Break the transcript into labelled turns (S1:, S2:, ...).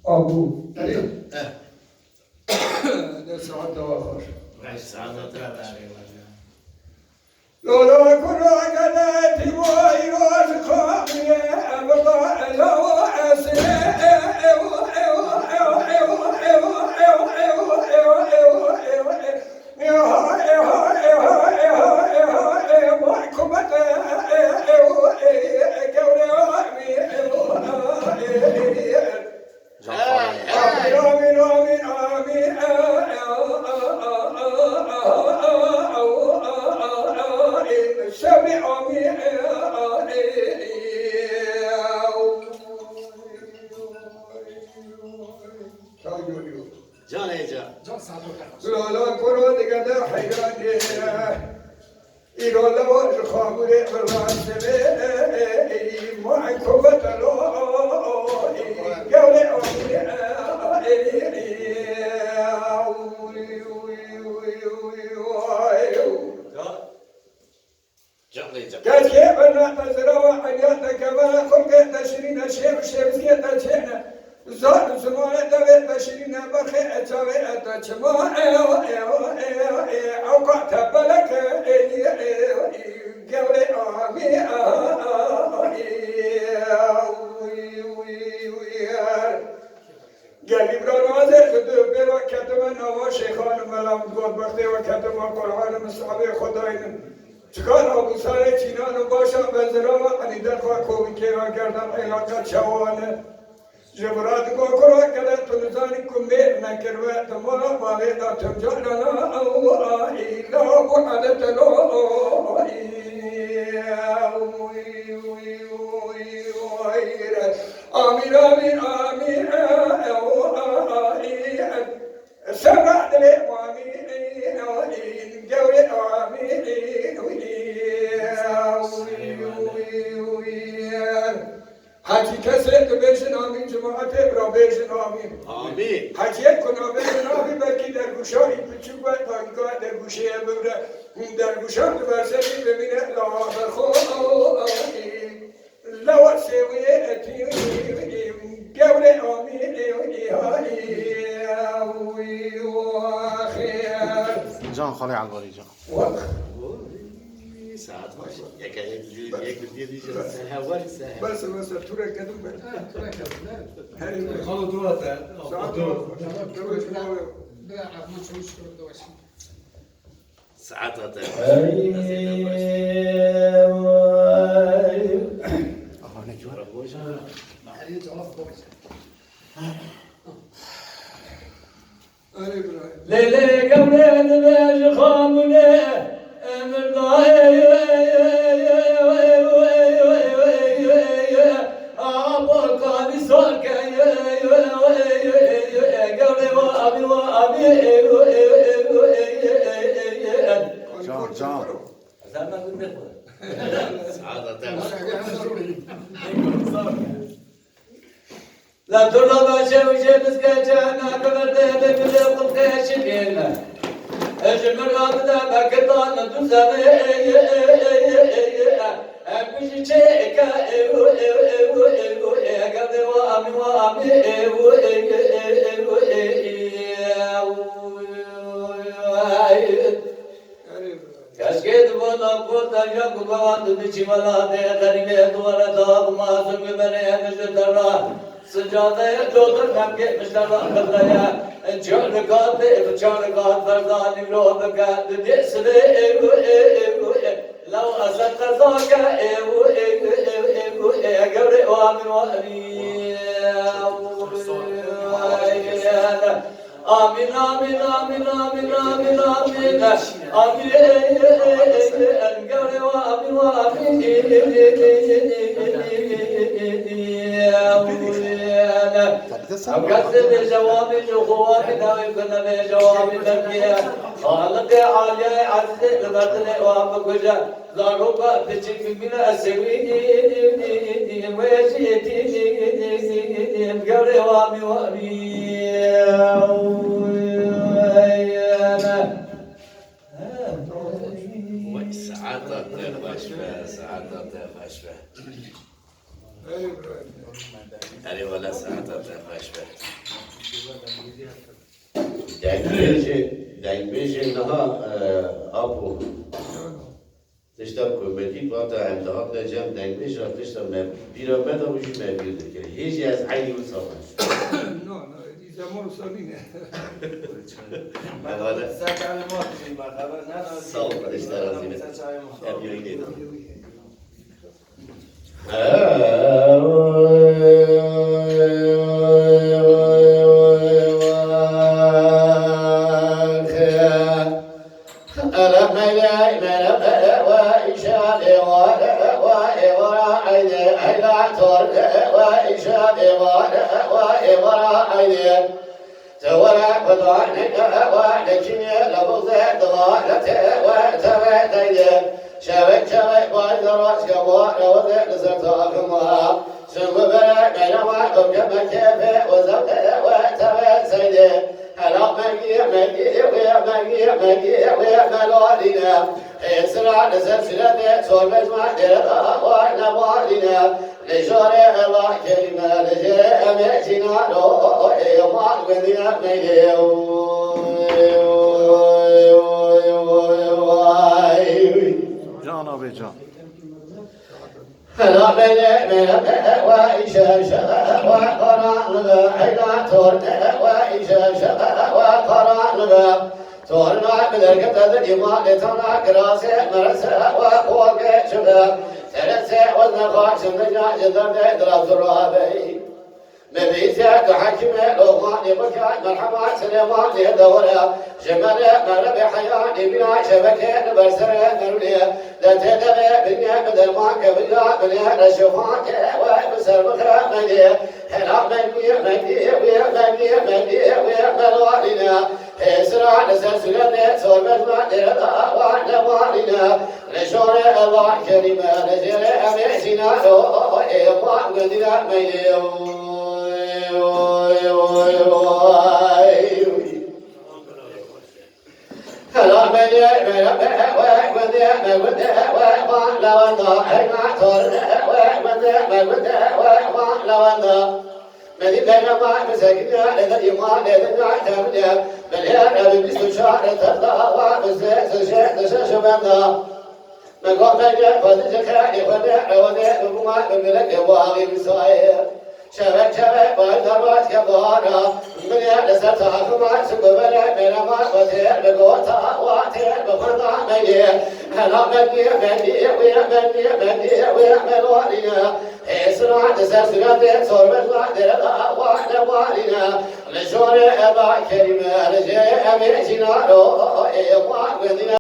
S1: ابو ده ساعت آخر لولا كنا قلت وای روز خامی ابقا لو لالا کرو دیگه ده حیرانی ایران لواج خاموره براسبه معکوبت لایی گوله كاشي بنا تزرع حياتك كما خلق تشرين شيب شيبسية تشينا زار زمان تبي تشرين بخير تبي تشما أو كتبلك قولي آمي قالي برانازة كتب برا كتب نوا شيخان ملام قد بختي وكتب قرآن مصحبه خداين چکار ابو سر چینان و باشم بزرا و قنیدر خواه کوبی که را کردم علاقه شوانه جبرات کو کرو کده تنزانی کمبیر نکر و تمارا باوی دا تمجانا او ایلا و عدت لو آمین آمین آمین سرع دلی آمین جوری آمین حاجی کسی که بیشن آمین جماعت ابرا بیشن آمین
S2: آمین
S1: حاجیت کنا بیشن آمین بلکی در گوشایی پچوک و تانگاه در گوشه بوده در گوشان برسلی ببینه لاغر خواه لوا سویه اتیم گوره آمین
S3: جان خاله علواری جان
S2: ساعت باشه یک دیگه سهواری سهواری
S1: بس تو را کدوم بر
S4: خالو دواته
S2: ساعت هاته
S5: لیلی کمره نمیش خامونه امردای آبا کانی سرکه گوله و آبی
S3: جان
S5: زمان بود نخوره
S2: ساعت هاته
S5: لا ترى ما شوي بس كجانا كبرده بكل خلقه شبينا اجمل غابنا بكتان دوزانه امشي شيكا قبل وامي كشكيت بنا قوتا يا قوان دچملا ده غريبه دوره داغ مازم بنه مجدرا سجاده دوتر نمکه مشتبه خدایا جارگات فردانی رو بگرد دیسله لو أسد قصاك قبل وامن وأبي آمين آمين آمين آمين آمين آمين آمين قبل وامن وأبي أكثر بجواب جواب داوي كنا بجواب تركيا خالق عالي عز البدل وابكجا ضربة تجيك من السويد ويجيتي قبل وامي وامي
S2: سعادة باشبه هری ولی ساعت در خوش بر دنگبیج نها آبو تشتم کمدی باتا امتحان نجام دنگبیج را تشتم پیرامد آبوشی مبیرده که هیچی از عینی و سامن
S1: نه زمان سالینه
S2: sağ ol kardeşler azine. Hep yayınlayalım.
S5: تورع بضعنك وعنكني لبغض ضغالته وتبعتيني شبك بايد راسك ووضع نزرتاكما ثم بلع بينما قبل كيفي وزبط وتبعتيني هلا مجي ملالينا اسرع لسلسلة صورت مع دردا ونبالينا لجاري الله كلمة لجاري أمتنا رو يومات ودينا ميليو
S3: Can abi can.
S5: هلا من وإيشا شغا وقران حيلا تورن وإيشا شغا وقران تورنا بدرك تدري ما لتنا كراسي مرسا وقوق شغا ترسي وزنخاش نجا جدر دراب الرابي مبيتك حكمة لغماني بكاء مرحبا سليمان لدورة شمالة مربي حياني بنا شبكة برسرة مرولية لا تدري بنيا بدل ما قبلها بنيا رشوفاك وبسر بكرة مدية هلا مدية ويا ملوالينا اسرع لسلسلة صور مجمع دردا وعلى والينا نشور الله كريمة نجري أميسنا إيقاع مدينة ميليو هلا مدينة ما مسكنا لذا اليمان لذا عتمنا بالهنا بمستشار ترضى ومسلسل شبابنا مقام فجأة فتجكاني فتح ودع بمواء بملك واغي بسائر شبك بايدرات كبارا من يلسة تاخما سكبرا بينما وتير بقوتا واتير بخطا مليه هلا مدية ويا ملوالينا اسرع تسلسلة صور مجمع دردا وعلى والينا لشور أبا كريمة لجي أميتنا رو إيقاع مدينة